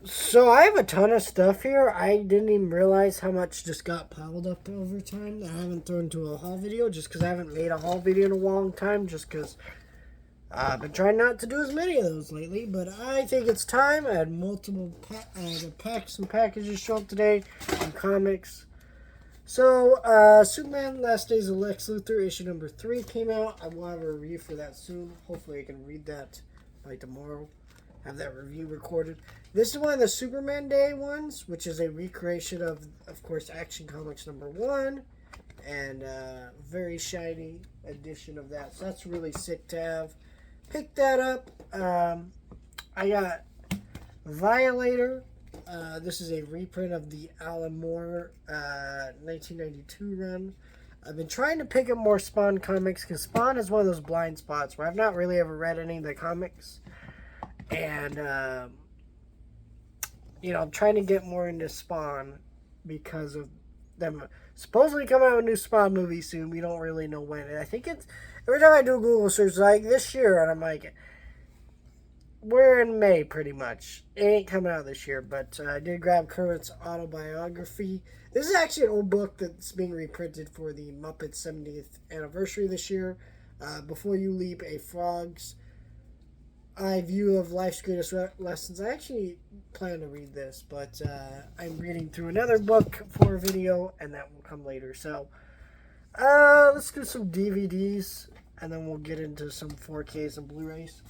So I have a ton of stuff here. I didn't even realize how much just got piled up over time that I haven't thrown into a haul video just because I haven't made a haul video in a long time just because I've been trying not to do as many of those lately. But I think it's time. I had multiple packs and packages show up today in comics. So, Superman Last Days of Lex Luthor issue number 3 came out. I will have a review for that soon. Hopefully I can read that by tomorrow. Have that review recorded. This is one of the Superman Day ones, which is a recreation of course, Action Comics number 1. And very shiny edition of that. So that's really sick to have. Pick that up. I got Violator. This is a reprint of the Alan Moore 1992 run. I've been trying to pick up more Spawn comics because Spawn is one of those blind spots where I've not really ever read any of the comics. And, I'm trying to get more into Spawn because of them supposedly coming out with a new Spawn movie soon. We don't really know when. And I think it's, every time I do a Google search, like this year, and I'm like, we're in May pretty much. It ain't coming out this year, but I did grab Kermit's autobiography. This is actually an old book that's being reprinted for the Muppets 70th anniversary this year. Before You Leap, a Frog's Eye View of Life's Greatest Lessons. I actually plan to read this, but I'm reading through another book for a video, and that will come later. So, let's do some DVDs, and then we'll get into some 4Ks and Blu-rays.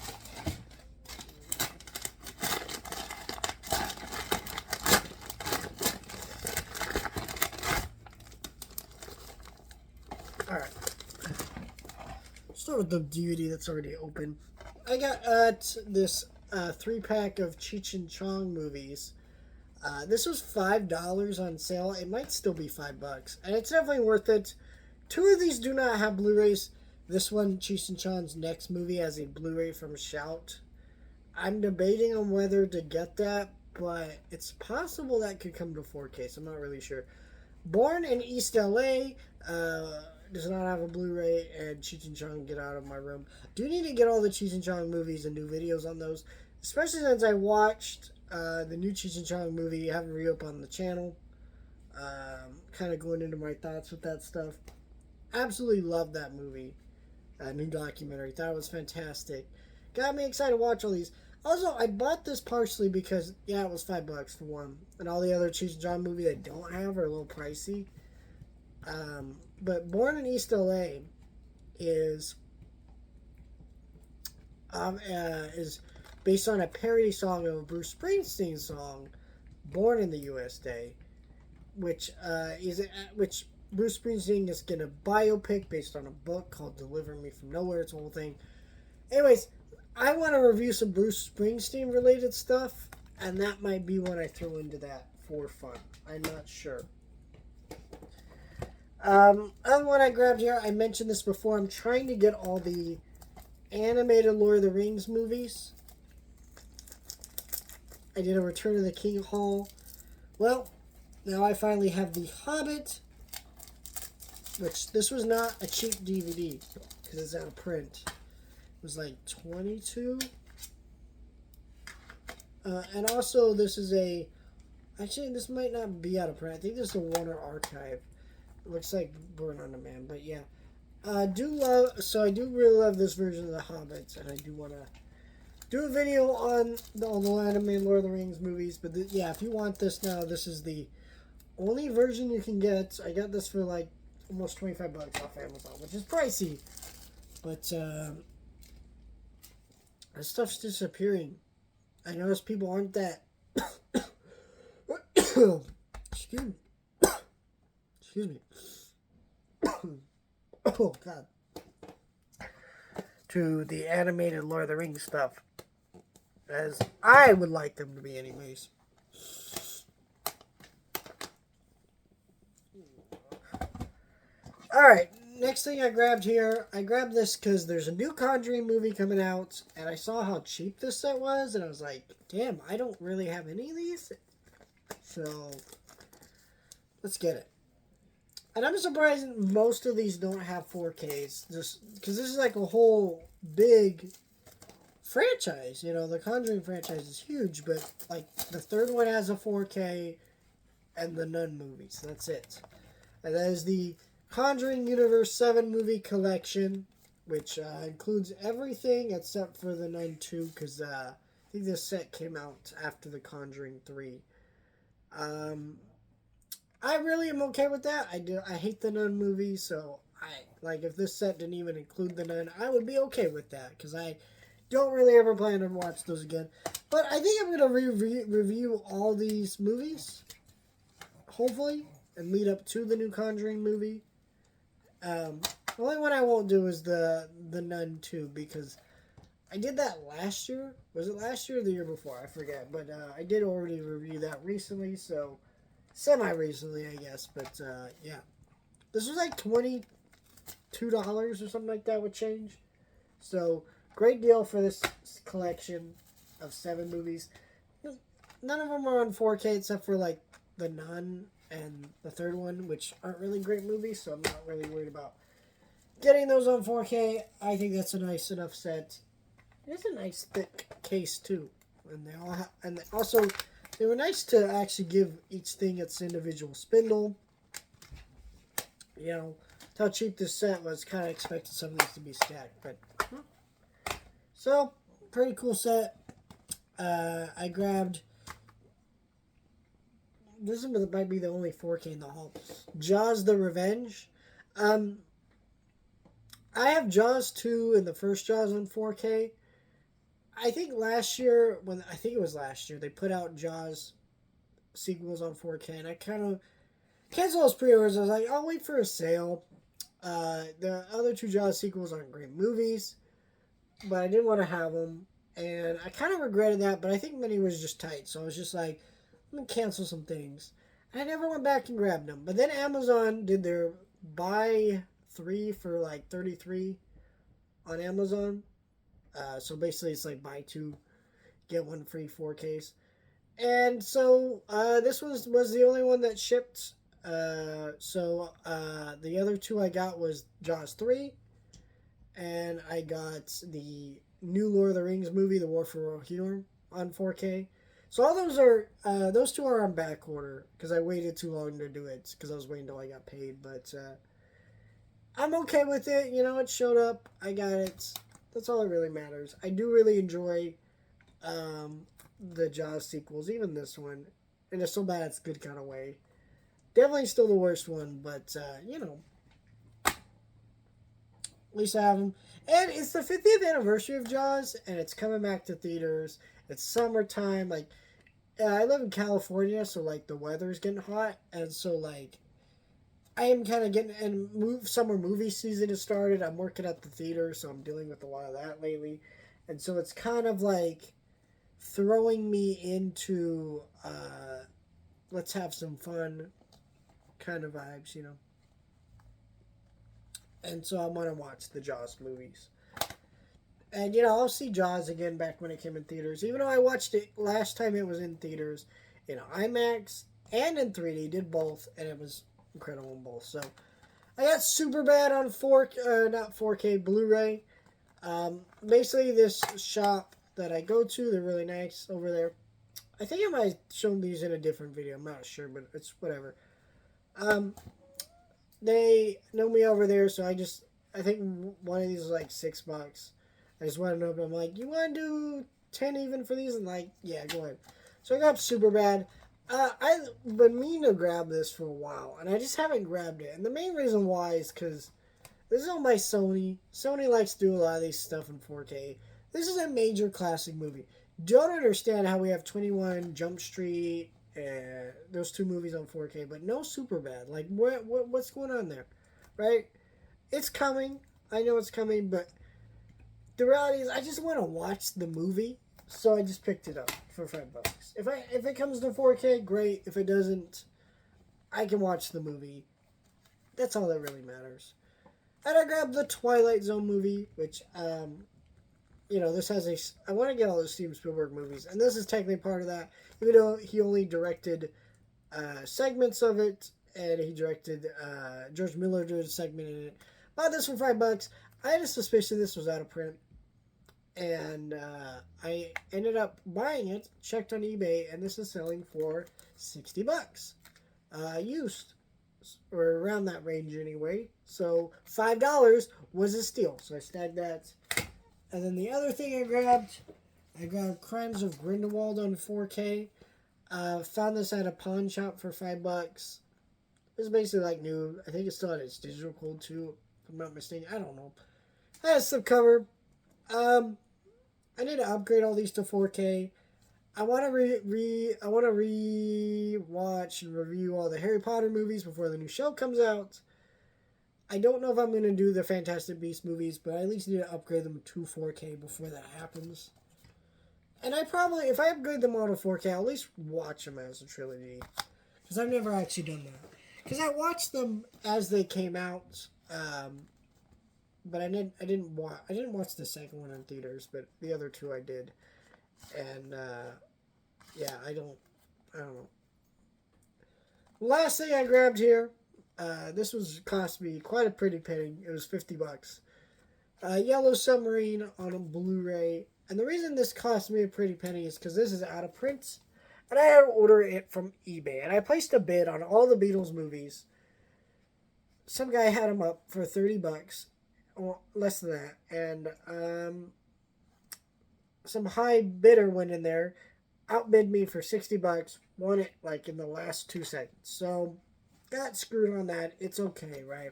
Alright. Start with the DVD that's already open. I got this 3-pack of Cheech and Chong movies. This was $5 on sale. It might still be $5. And it's definitely worth it. 2 of these do not have Blu-rays. This one, Cheech and Chong's next movie, has a Blu-ray from Shout. I'm debating on whether to get that, but it's possible that could come to 4K, so I'm not really sure. Born in East LA, does not have a Blu-ray, and Cheech and Chong, Get Out of My Room. Do need to get all the Cheech and Chong movies and new videos on those, especially since I watched the new Cheech and Chong movie. I haven't re-up on the channel. Kind of going into my thoughts with that stuff. Absolutely loved that movie. New documentary. Thought it was fantastic. Got me excited to watch all these. Also, I bought this partially because, yeah, it was $5 for one. And all the other Cheech and Chong movies I don't have are a little pricey. But Born in East LA is based on a parody song of a Bruce Springsteen song, "Born in the USA," which Bruce Springsteen is getting a biopic based on a book called "Deliver Me from Nowhere." It's a whole thing. Anyways, I want to review some Bruce Springsteen related stuff, and that might be what I throw into that for fun. I'm not sure. Other one I grabbed here, I mentioned this before. I'm trying to get all the animated Lord of the Rings movies. I did a Return of the King haul. Well, now I finally have The Hobbit, which this was not a cheap DVD because it's out of print. It was like $22. And also, this is actually, this might not be out of print. I think this is a Warner Archive. It looks like Burn on Demand, but yeah. I do really love this version of The Hobbits, and I do want to do a video on all the anime Lord of the Rings movies. But yeah, if you want this now, this is the only version you can get. I got this for like almost $25 off Amazon, which is pricey. But this stuff's disappearing. I notice people aren't that. Excuse me. Excuse me. Oh, God. To the animated Lord of the Rings stuff. As I would like them to be anyways. Alright, next thing I grabbed here. I grabbed this because there's a new Conjuring movie coming out. And I saw how cheap this set was. And I was like, damn, I don't really have any of these. So, let's get it. And I'm surprised most of these don't have 4Ks. Just because this is like a whole big franchise. You know, the Conjuring franchise is huge, but like the third one has a 4K, and the Nun movies. That's it. And that is the Conjuring Universe 7 movie collection, which includes everything except for the Nun 2, because I think this set came out after the Conjuring 3. I really am okay with that. I hate the Nun movie, so if this set didn't even include the Nun, I would be okay with that, because I don't really ever plan to watch those again. But I think I'm going to review all these movies, hopefully, and lead up to the new Conjuring movie. The only one I won't do is the Nun 2, because I did that last year. Was it last year or the year before? I forget. But I did already review that recently, so semi-recently, I guess. But yeah. This was like $22 or something like that with change. So, great deal for this collection of 7 movies. None of them are on 4K except for like The Nun and the third one, which aren't really great movies, so I'm not really worried about getting those on 4K. I think that's a nice enough set. It's a nice thick case too, and they all and also they were nice to actually give each thing its individual spindle. You know, how cheap this set was. Kind of expected some of these to be stacked, but so pretty cool set. I grabbed. This might be the only 4K in the haul. Jaws: The Revenge. I have Jaws 2 and the first Jaws on 4K. I think it was last year, they put out Jaws sequels on 4K, and I kind of canceled those pre-orders. I was like, I'll wait for a sale. The other 2 Jaws sequels aren't great movies, but I didn't want to have them, and I kind of regretted that, but I think money was just tight, so I was just like, I'm going to cancel some things. And I never went back and grabbed them. But then Amazon did their buy 3 for like $33 on Amazon. So basically it's like buy 2, get 1 free 4Ks. And so this was the only one that shipped. So the other 2 I got was Jaws 3. And I got the new Lord of the Rings movie, The War for Rohirrim, on 4K. So all those 2 are on back order because I waited too long to do it because I was waiting until I got paid. But I'm okay with it. You know, it showed up. I got it. That's all that really matters. I do really enjoy the Jaws sequels, even this one. In a so bad it's good kind of way. Definitely still the worst one, but you know. At least I have them. And it's the 50th anniversary of Jaws, and it's coming back to theaters. It's summertime. Like, I live in California, so, like, the weather's getting hot. And so, like, I am kind of getting... And summer movie season has started. I'm working at the theater, so I'm dealing with a lot of that lately. And so it's kind of, like, throwing me into let's have some fun kind of vibes, you know. And so I want to watch the Jaws movies. And, you know, I'll see Jaws again back when it came in theaters. Even though I watched it last time it was in theaters, you know, IMAX and in 3D. Did both, and it was incredible in both. So, I got Superbad on 4K Blu-ray. Basically, this shop that I go to, they're really nice over there. I think I might have shown these in a different video. I'm not sure, but it's whatever. They know me over there, so I think one of these is like $6. I just want to know, but I'm like, you want to do 10 even for these? And like, yeah, go ahead. So I got Superbad. I've been meaning to grab this for a while, and I just haven't grabbed it. And the main reason why is because this is on my Sony. Sony likes to do a lot of these stuff in 4K. This is a major classic movie. Don't understand how we have 21 Jump Street, those 2 movies on 4K, but no Superbad. Like, what's going on there, right? It's coming. I know it's coming, but the reality is I just want to watch the movie, so I just picked it up for $5. If it comes to 4K, great. If it doesn't, I can watch the movie. That's all that really matters. And I grabbed the Twilight Zone movie, which, you know, this has I want to get all the Steven Spielberg movies, and this is technically part of that, even though he only directed segments of it, and he directed, George Miller did a segment in it. Bought this for $5. I had a suspicion this was out of print. and I ended up buying it. Checked on eBay, and this is selling for $60, used, or around that range anyway. So $5 was a steal. So I snagged that. And then the other thing I grabbed Crimes of Grindelwald on 4K. Found this at a pawn shop for $5. It's basically like new. I think it's still at its digital code too, if I'm not mistaken. I don't know. It has some cover. I need to upgrade all these to 4K. I want to re-watch and review all the Harry Potter movies before the new show comes out. I don't know if I'm going to do the Fantastic Beasts movies, but I at least need to upgrade them to 4K before that happens. And I probably, if I upgrade them all to 4K, I'll at least watch them as a trilogy. Because I've never actually done that. Because I watched them as they came out, but I didn't watch the second one in theaters, but the other two I did. And yeah, I don't know. Last thing I grabbed here, this was cost me quite a pretty penny. It was $50. Yellow Submarine on a Blu-ray. And the reason this cost me a pretty penny is because this is out of print. And I had to order it from eBay. And I placed a bid on all the Beatles movies. Some guy had them up for $30. Or less than that. And some high bidder went in there. Outbid me for $60. Won it like in the last 2 seconds. So got screwed on that. It's okay, right?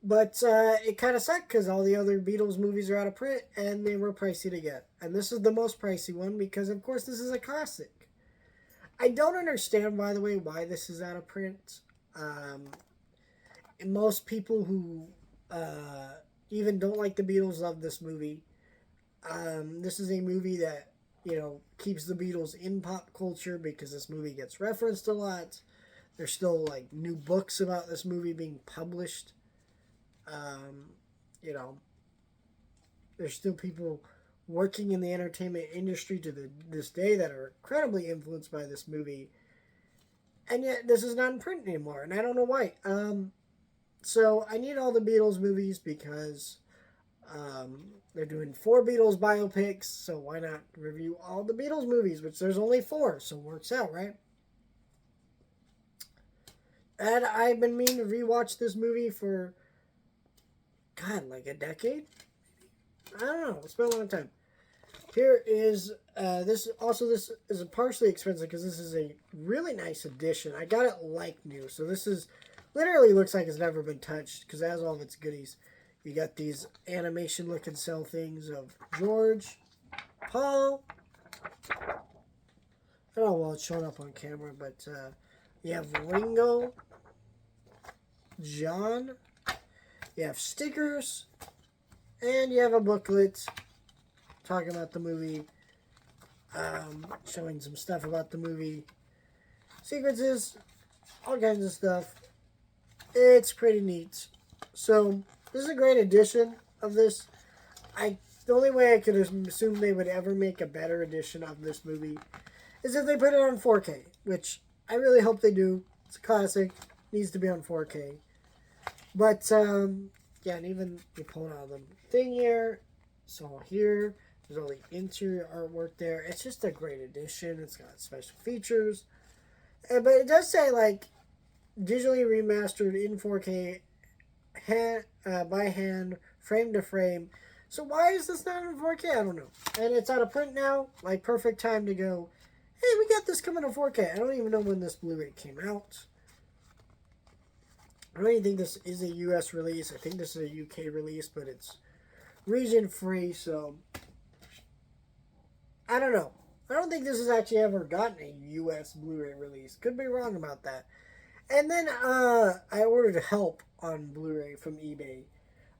But it kind of sucked because all the other Beatles movies are out of print and they were pricey to get. And this is the most pricey one because, of course, this is a classic. I don't understand, by the way, why this is out of print. And most people who even don't like the Beatles love this movie. This is a movie that, keeps the Beatles in pop culture because this movie gets referenced a lot. There's still, new books about this movie being published. There's still people working in the entertainment industry to this day that are incredibly influenced by this movie. And yet, this is not in print anymore, and I don't know why. So, I need all the Beatles movies because they're doing 4 Beatles biopics, so why not review all the Beatles movies, which there's only 4, so it works out, right? And I've been meaning to rewatch this movie for, God, like a decade? I don't know. It's been a long time. Here is, this is a partially expensive because this is a really nice edition. I got it like new, so this is, literally looks like it's never been touched because it has all of its goodies. You got these animation looking cell things of George, Paul. I don't know while it's showing up on camera, but you have Ringo, John, you have stickers, and you have a booklet talking about the movie, showing some stuff about the movie, sequences, all kinds of stuff. It's pretty neat. So, this is a great edition of this. The only way I could assume they would ever make a better edition of this movie is if they put it on 4K, which I really hope they do. It's a classic. Needs to be on 4K. But, yeah, and even you pull out the thing here. So here, there's all the interior artwork there. It's just a great edition. It's got special features. But it does say, digitally remastered in 4K, by hand, frame to frame. So why is this not in 4K? I don't know. And it's out of print now. Perfect time to go, hey, we got this coming in 4K. I don't even know when this Blu-ray came out. I don't even think this is a US release. I think this is a UK release, but it's region free, so I don't know. I don't think this has actually ever gotten a US Blu-ray release. Could be wrong about that. And then I ordered Help on Blu-ray from eBay,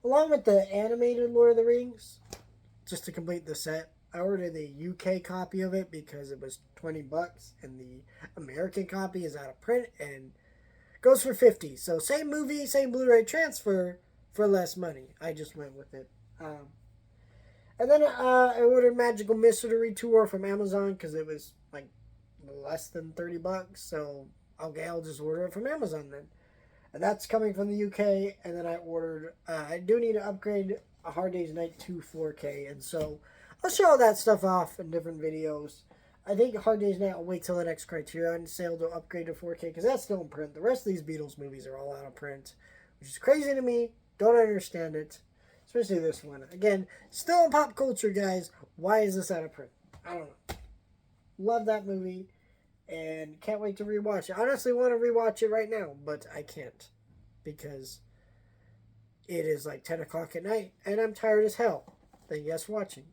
along with the animated Lord of the Rings, just to complete the set. I ordered the UK copy of it because it was $20, and the American copy is out of print and goes for $50. So same movie, same Blu-ray transfer for less money. I just went with it. And then I ordered Magical Mystery Tour from Amazon because it was less than $30. So okay, I'll just order it from Amazon then. And that's coming from the UK. And then I ordered, I do need to upgrade A Hard Day's Night 2 4K, and so I'll show all that stuff off in different videos. I think Hard Day's Night, I'll wait till the next Criterion sale to upgrade to 4K, because that's still in print. The rest of these Beatles movies are all out of print, which is crazy to me. Don't understand it. Especially this one. Again, still in pop culture, guys. Why is this out of print? I don't know. Love that movie, and can't wait to rewatch it. I honestly want to rewatch it right now, but I can't, because it is like 10 o'clock at night, and I'm tired as hell. Thank you guys for watching.